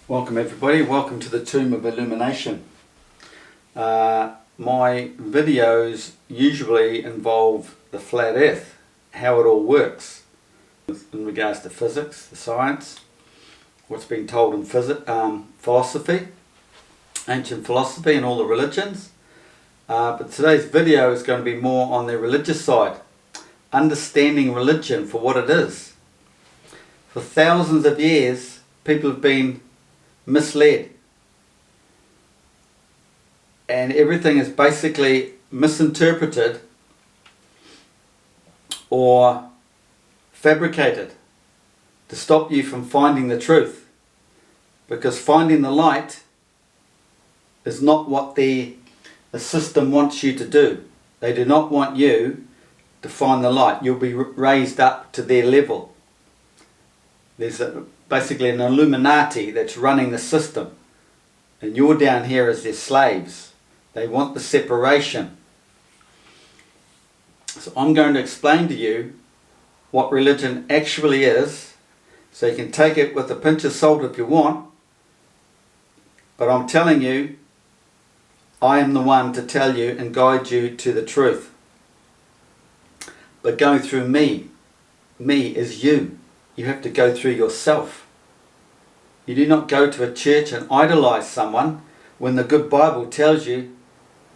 Welcome everybody, welcome to the Tomb of Illumination. My videos usually involve the flat earth, how it all works in regards to physics, the science, what's been told in philosophy, ancient philosophy and all the religions. But today's video is going to be more on the religious side, understanding religion for what it is. For thousands of years people have been misled, and everything is basically misinterpreted or fabricated to stop you from finding the truth, because finding the light is not what the system wants you to do. They do not want you to find the light. You'll be raised up to their level. There's basically an Illuminati that's running the system, and you're down here as their slaves. They want the separation. So I'm going to explain to you what religion actually is, so you can take it with a pinch of salt if you want, but I'm telling you, I am the one to tell you and guide you to the truth. But going through me is you. You have to go through yourself. You do not go to a church and idolize someone when the good Bible tells you,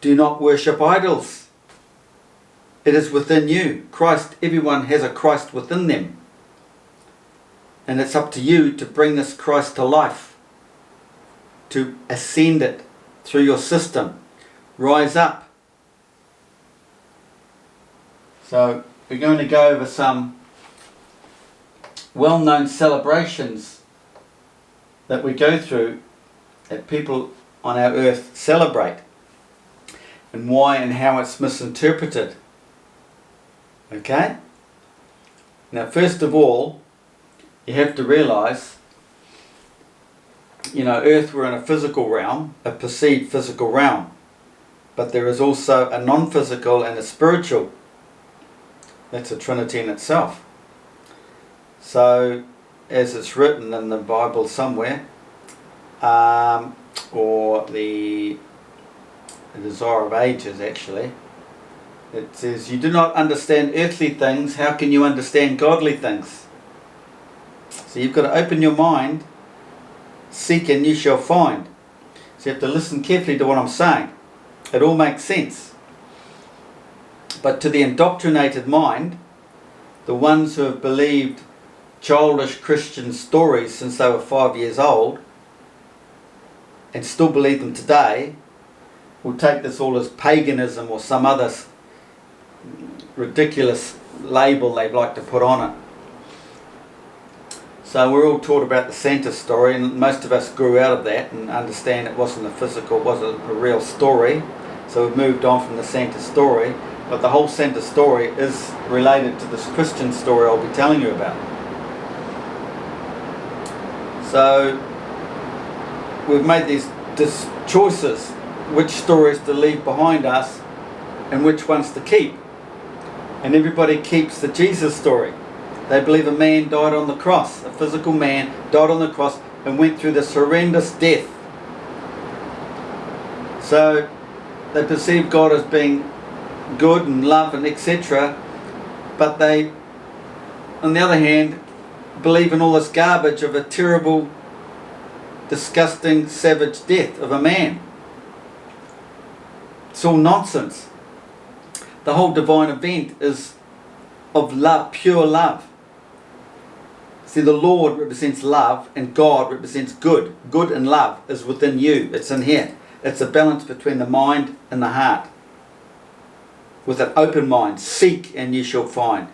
do not worship idols. It is within you. Christ, everyone has a Christ within them. And it's up to you to bring this Christ to life, to ascend it through your system. Rise up. So we're going to go over some well-known celebrations that we go through, that people on our earth celebrate, and why and how it's misinterpreted. Okay? Now, first of all, you have to realize, earth, we're in a physical realm, a perceived physical realm, but there is also a non-physical and a spiritual. That's a trinity in itself. So, as it's written in the Bible somewhere, or the Desire of Ages actually, it says, you do not understand earthly things, how can you understand godly things? So you've got to open your mind, seek and you shall find. So you have to listen carefully to what I'm saying. It all makes sense. But to the indoctrinated mind, the ones who have believed childish Christian stories since they were 5 years old and still believe them today, will take this all as paganism or some other ridiculous label they'd like to put on it. So we're all taught about the Santa story, and most of us grew out of that and understand it wasn't a physical, it wasn't a real story. So we've moved on from the Santa story, but the whole Santa story is related to this Christian story I'll be telling you about. So we've made these choices, which stories to leave behind us and which ones to keep. And everybody keeps the Jesus story. They believe a man died on the cross, a physical man died on the cross and went through this horrendous death. So they perceive God as being good and love and etc. But they, on the other hand, believe in all this garbage of a terrible, disgusting, savage death of a man. It's all nonsense. The whole divine event is of love, pure love. See, the Lord represents love and God represents good. Good and love is within you. It's in here. It's a balance between the mind and the heart. With an open mind, seek and you shall find.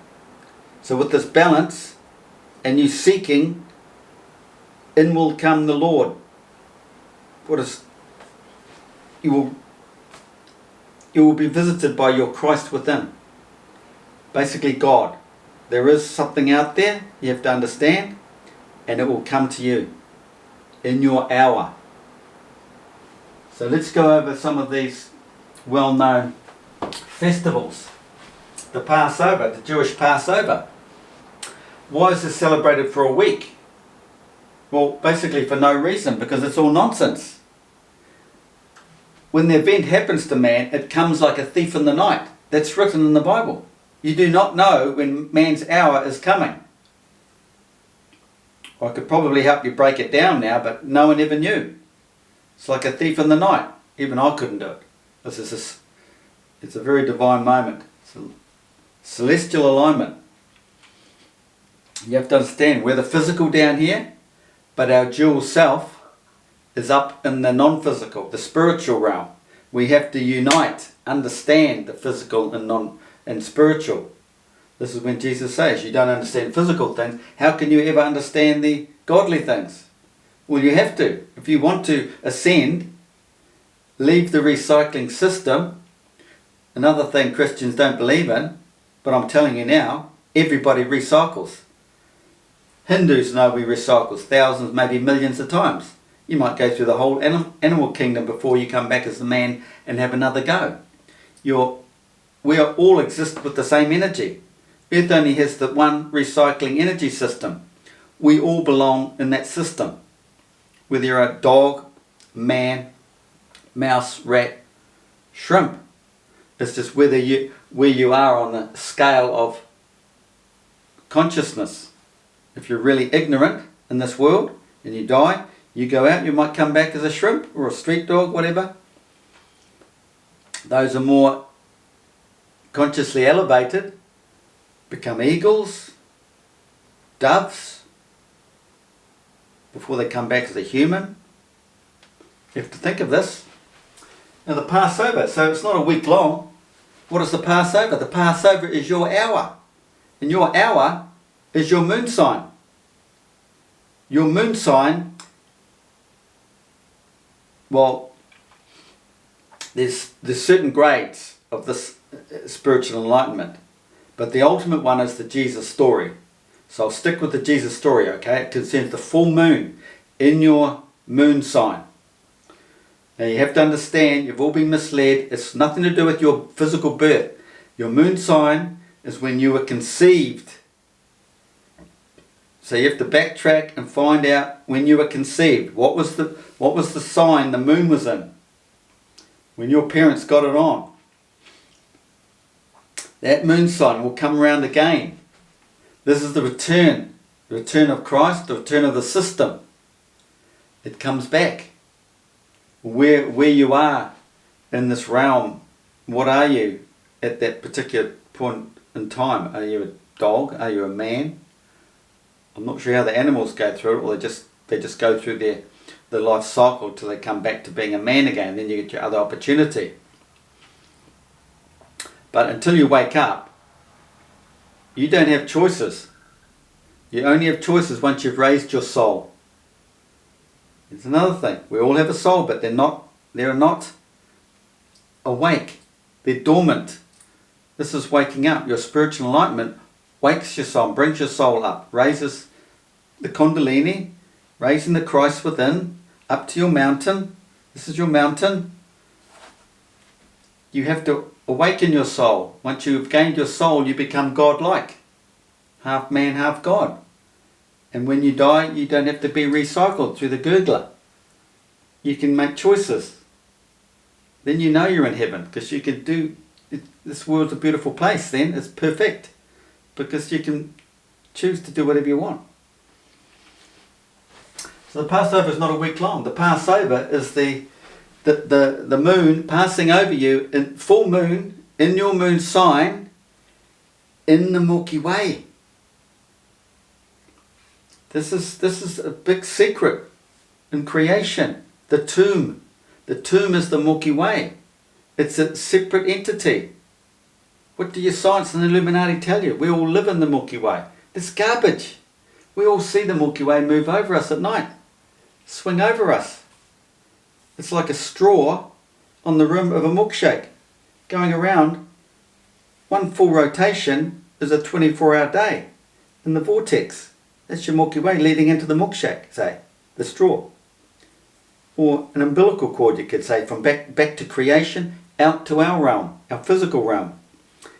So with this balance and you seeking, in will come the Lord. You will be visited by your Christ within. Basically God. There is something out there you have to understand, and it will come to you in your hour. So let's go over some of these well-known festivals. The Passover, the Jewish Passover. Why is this celebrated for a week? Well, basically for no reason, because it's all nonsense. When the event happens to man, it comes like a thief in the night. That's written in the Bible. You do not know when man's hour is coming. I could probably help you break it down now, but no one ever knew. It's like a thief in the night. Even I couldn't do it. It's a very divine moment. It's a celestial alignment. You have to understand, we're the physical down here, but our dual self is up in the non-physical, the spiritual realm. We have to unite, understand the physical and spiritual. This is when Jesus says, you don't understand physical things, how can you ever understand the godly things? Well, you have to. If you want to ascend, leave the recycling system. Another thing Christians don't believe in, but I'm telling you now, everybody recycles. Hindus know we recycle thousands, maybe millions of times. You might go through the whole animal kingdom before you come back as a man and have another go. We are all exist with the same energy. Earth only has the one recycling energy system. We all belong in that system. Whether you're a dog, man, mouse, rat, shrimp. It's just where you are on the scale of consciousness. If you're really ignorant in this world and you die, you go out, you might come back as a shrimp or a street dog, whatever. Those are more consciously elevated, become eagles, doves, before they come back as a human. You have to think of this. Now the Passover, so it's not a week long. What is the Passover? The Passover is your hour. And your hour is your moon sign. Your moon sign, well, there's certain grades of this spiritual enlightenment. But the ultimate one is the Jesus story. So I'll stick with the Jesus story, okay? It concerns the full moon in your moon sign. Now you have to understand, you've all been misled. It's nothing to do with your physical birth. Your moon sign is when you were conceived. So you have to backtrack and find out when you were conceived. What was the sign the moon was in? When your parents got it on. That moon sign will come around again. This is the return of Christ, the return of the system. It comes back. Where you are in this realm, what are you at that particular point in time? Are you a dog? Are you a man? I'm not sure how the animals go through it, or they just go through their life cycle till they come back to being a man again. Then you get your other opportunity. But until you wake up, you don't have choices. You only have choices once you've raised your soul. It's another thing. We all have a soul, but they're not awake. They're dormant. This is waking up. Your spiritual enlightenment wakes your soul, brings your soul up, raises the Kundalini, raising the Christ within, up to your mountain. This is your mountain. You have to awaken your soul. Once you've gained your soul, you become God-like. Half man, half God. And when you die, you don't have to be recycled through the gurgler. You can make choices. Then you know you're in heaven, because you can do... This world's a beautiful place then. It's perfect. Because you can choose to do whatever you want. So the Passover is not a week long. The Passover is the moon passing over you in full moon, in your moon sign, in the Milky Way. This is a big secret in creation. The tomb. The tomb is the Milky Way. It's a separate entity. What do your science and the Illuminati tell you? We all live in the Milky Way. It's garbage. We all see the Milky Way move over us at night. Swing over us. It's like a straw on the rim of a milkshake. Going around, one full rotation is a 24-hour day in the vortex. That's your Milky Way leading into the milkshake, say, the straw. Or an umbilical cord, you could say, from back to creation, out to our realm, our physical realm.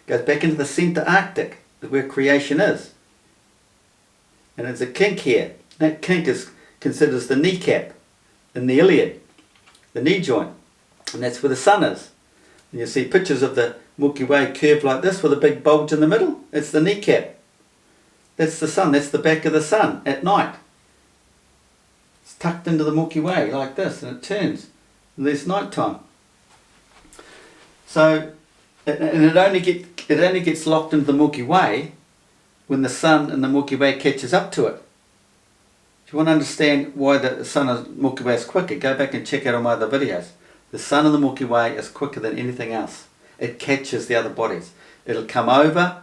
Goes back into the centre Arctic, where creation is. And there's a kink here. That kink is considers the kneecap in the iliad, the knee joint, and that's where the sun is. And you see pictures of the Milky Way curved like this with a big bulge in the middle. It's the kneecap. That's the sun. That's the back of the sun at night. It's tucked into the Milky Way like this, and it turns. And there's night time. So, and it only gets locked into the Milky Way when the sun and the Milky Way catches up to it. If you want to understand why the sun and the Milky Way is quicker, go back and check out all my other videos. The sun and the Milky Way is quicker than anything else. It catches the other bodies. It'll come over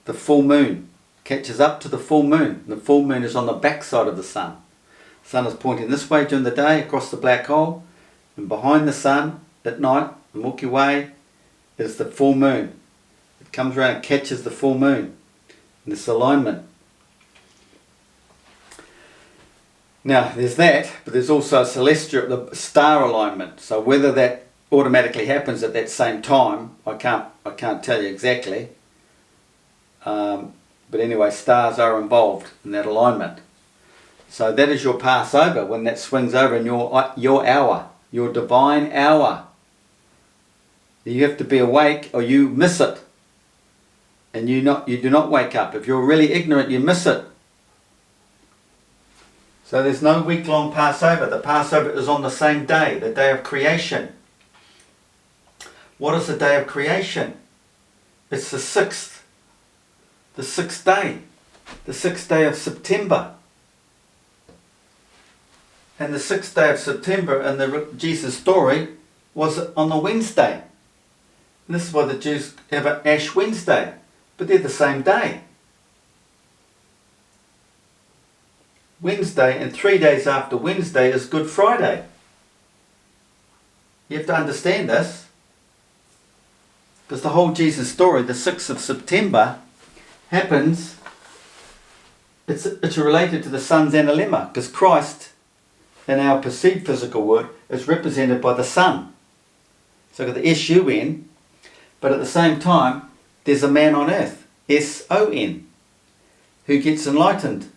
the full moon, catches up to the full moon. The full moon is on the back side of the sun. The sun is pointing this way during the day across the black hole, and behind the sun at night, the Milky Way is the full moon. It comes around and catches the full moon in this alignment. Now there's that, but there's also a celestial, the star alignment. So whether that automatically happens at that same time, I can't tell you exactly. But anyway, stars are involved in that alignment. So that is your Passover, when that swings over in your hour, your divine hour. You have to be awake or you miss it. And you do not wake up. If you're really ignorant, you miss it. So there's no week-long Passover. The Passover is on the same day, the day of creation. What is the day of creation? It's the sixth day of September. And the 6th day of September in the Jesus story was on the Wednesday. And this is why the Jews have an Ash Wednesday, but they're the same day. Wednesday, and 3 days after Wednesday is Good Friday. You have to understand this, because the whole Jesus story, the 6th of September, happens, it's related to the sun's analemma, because Christ, in our perceived physical world, is represented by the sun. So I've got the S-U-N, but at the same time, there's a man on earth, S-O-N, who gets enlightened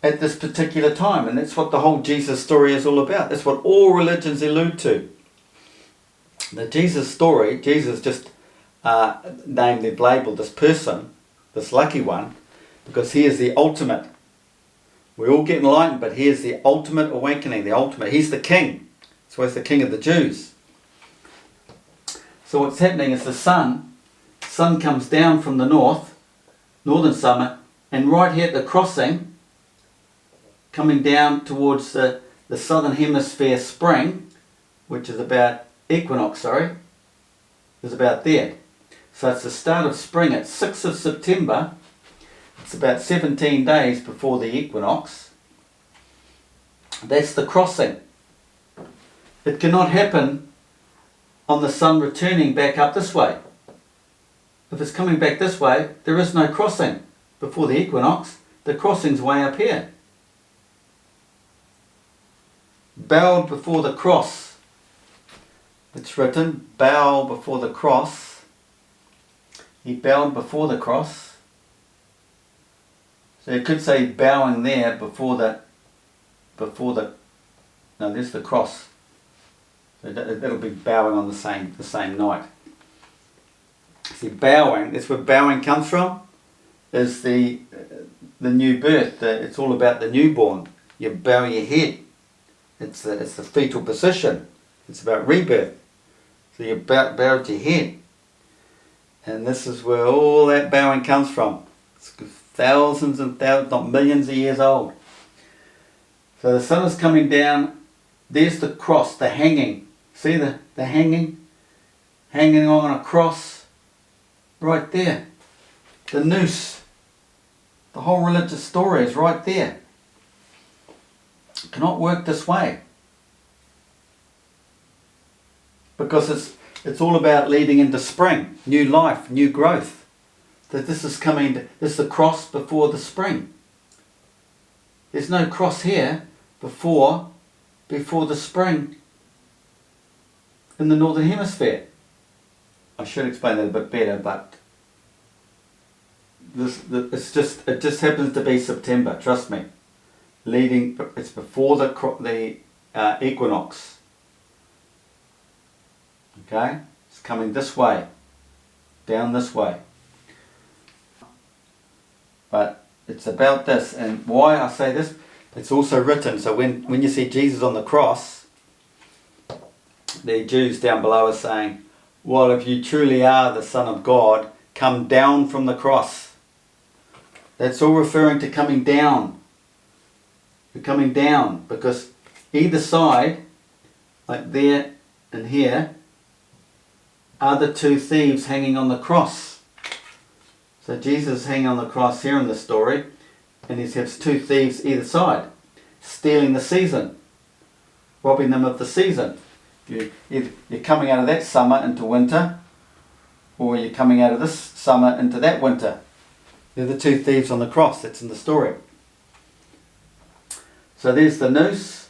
at this particular time. And that's what the whole Jesus story is all about. That's what all religions allude to. The Jesus story, Jesus just they've labelled this person, this lucky one, because he is the ultimate. We all get enlightened, but he is the ultimate awakening, the ultimate. He's the king. That's why he's the king of the Jews. So what's happening is the sun comes down from the northern summer, and right here at the crossing, coming down towards the southern hemisphere spring, which is about equinox, is about there. So it's the start of spring at 6th of September. It's about 17 days before the equinox. That's the crossing. It cannot happen on the sun returning back up this way. If it's coming back this way, there is no crossing before the equinox. The crossing's way up here. Bowed before the cross. It's written, bow before the cross. He bowed before the cross. So you could say bowing there before the, no, there's the cross. So that'll be bowing on the same night. See, bowing, that's where bowing comes from, is the new birth. It's all about the newborn. You bow your head. It's the fetal position. It's about rebirth. So you bow your head. And this is where all that bowing comes from. It's thousands and thousands, not millions of years old. So the sun is coming down. There's the cross, the hanging. See the hanging? Hanging on a cross. Right there. The noose. The whole religious story is right there. It cannot work this way. Because it's all about leading into spring, new life, new growth. That this is coming, this is the cross before the spring. There's no cross here before the spring in the northern hemisphere. I should explain that a bit better, but it just happens to be September, trust me. it's before the equinox. Okay, it's coming this way, down this way. But it's about this, and why I say this, it's also written. So when you see Jesus on the cross, the Jews down below are saying, well, if you truly are the Son of God, come down from the cross. That's all referring to coming down. You're coming down, because either side, like there and here, are the two thieves hanging on the cross. So Jesus is hanging on the cross here in the story, and he has two thieves either side, stealing the season, robbing them of the season. You're coming out of that summer into winter, or you're coming out of this summer into that winter. They're the two thieves on the cross. That's in the story. So there's the noose.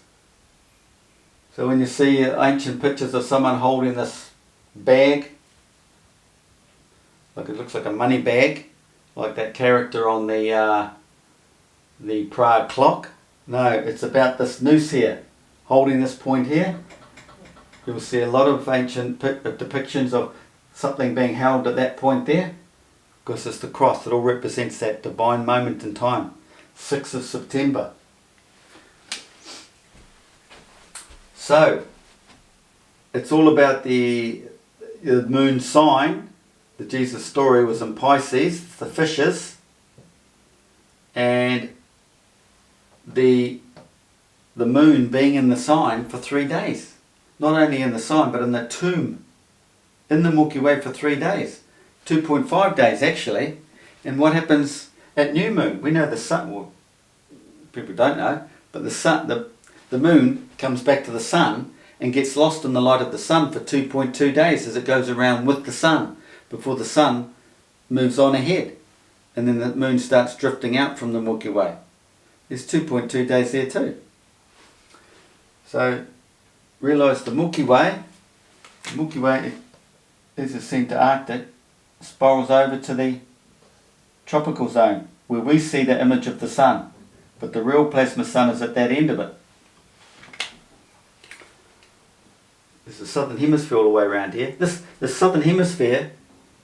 So when you see ancient pictures of someone holding this bag, like it looks like a money bag, like that character on the Prague clock. No, it's about this noose here, holding this point here. You'll see a lot of ancient depictions of something being held at that point there, because it's the cross that all represents that divine moment in time. 6th of September. So, it's all about the moon sign. The Jesus story was in Pisces, it's the fishes, and the moon being in the sign for 3 days. Not only in the sign, but in the tomb, in the Milky Way for 3 days. 2.5 days actually. And what happens at new moon? We know the sun, well, people don't know, but the moon comes back to the sun and gets lost in the light of the sun for 2.2 days as it goes around with the sun, before the sun moves on ahead, and then the moon starts drifting out from the Milky Way. There's 2.2 days there too. So realise the Milky Way is a centre Arctic, spirals over to the tropical zone, where we see the image of the sun, but the real plasma sun is at that end of it. There's the southern hemisphere all the way around here. The southern hemisphere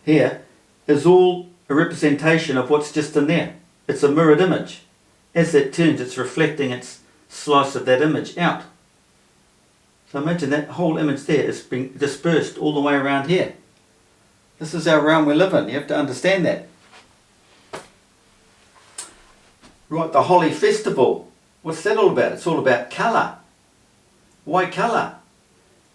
here is all a representation of what's just in there. It's a mirrored image. As it turns, it's reflecting its slice of that image out. So imagine that whole image there is being dispersed all the way around here. This is our realm we live in. You have to understand that. Right, the Holi Festival. What's that all about? It's all about colour. Why colour?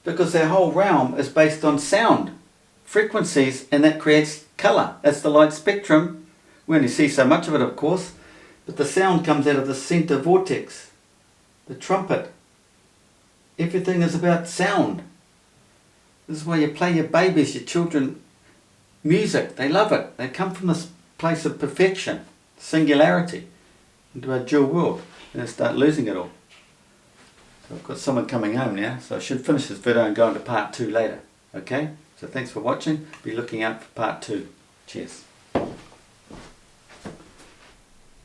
Because our whole realm is based on sound, frequencies, and that creates colour. That's the light spectrum. We only see so much of it, of course, but the sound comes out of the centre vortex, the trumpet. Everything is about sound. This is why you play your babies, your children, music. They love it. They come from this place of perfection, singularity, into our dual world, and they start losing it all. So I've got someone coming home now, so I should finish this video and go into part 2 later. Okay? So thanks for watching. Be looking out for part 2. Cheers.